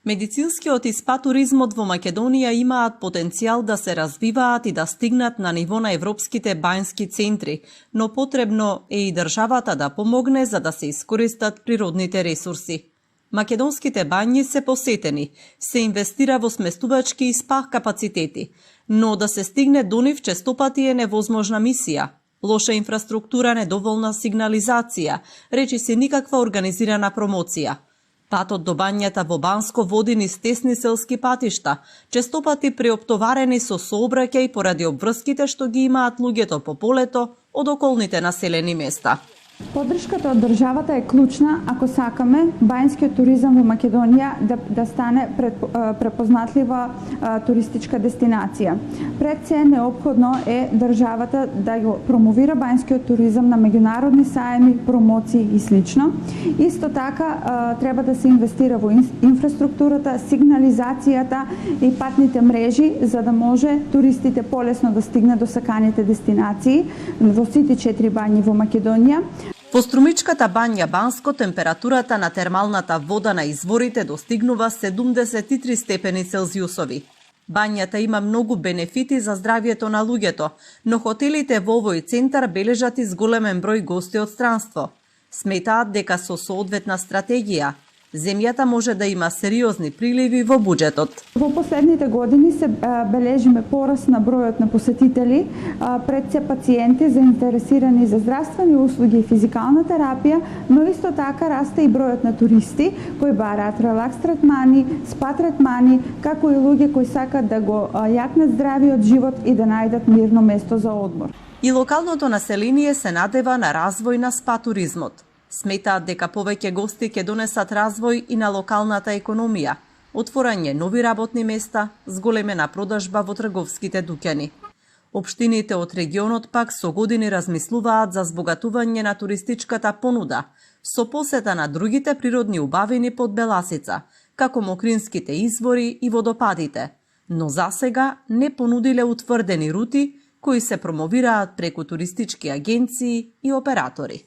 Медицинскиот и спа туризмот во Македонија имаат потенцијал да се развиваат и да стигнат на ниво на европските бањски центри, но потребно е и државата да помогне за да се искористат природните ресурси. Македонските бањи се посетени, се инвестира во сместувачки и спа капацитети, но да се стигне до нив честопати е невозможна мисија. Лоша инфраструктура, недоволна сигнализација, речиси никаква организирана промоција. Патот до бањата во Банско води низ тесни селски патишта, честопати преоптоварени со сообраќај поради обврските што ги имаат луѓето по полето од околните населени места. Поддршката од државата е клучна ако сакаме бањскиот туризам во Македонија да стане препознатлива туристичка дестинација. Пред се неопходно е државата да го промовира бањскиот туризам на меѓународни сајми, промоции и слично. Исто така треба да се инвестира во инфраструктурата, сигнализацијата и патните мрежи за да може туристите полесно да стигнат до саканите дестинации во сите 4 бањи во Македонија. Во струмичката бања Банско температурата на термалната вода на изворите достигнува 73 степени Целзиусови. Бањата има многу бенефити за здравјето на луѓето, но хотелите во овој центар бележат изголемен број гости од странство. Сметаат дека со соодветна стратегија земјата може да има сериозни приливи во буџетот. Во последните години се бележиме пораст на бројот на посетители, пред се пациенти заинтересирани за здравствени услуги и физикална терапија, но исто така расте и бројот на туристи кои бараат релакс третмани, спа третмани, како и луѓе кои сакат да го јакнат здравиот живот и да најдат мирно место за одмор. И локалното население се надева на развој на спа туризмот. Сметаат дека повеќе гости ќе донесат развој и на локалната економија, отворање нови работни места, зголемена продажба во трговските дуќани. Општините од регионот пак со години размислуваат за збогатување на туристичката понуда, со посета на другите природни убавини под Беласица, како мокринските извори и водопадите, но засега не понудиле утврдени рути кои се промовираат преку туристички агенции и оператори.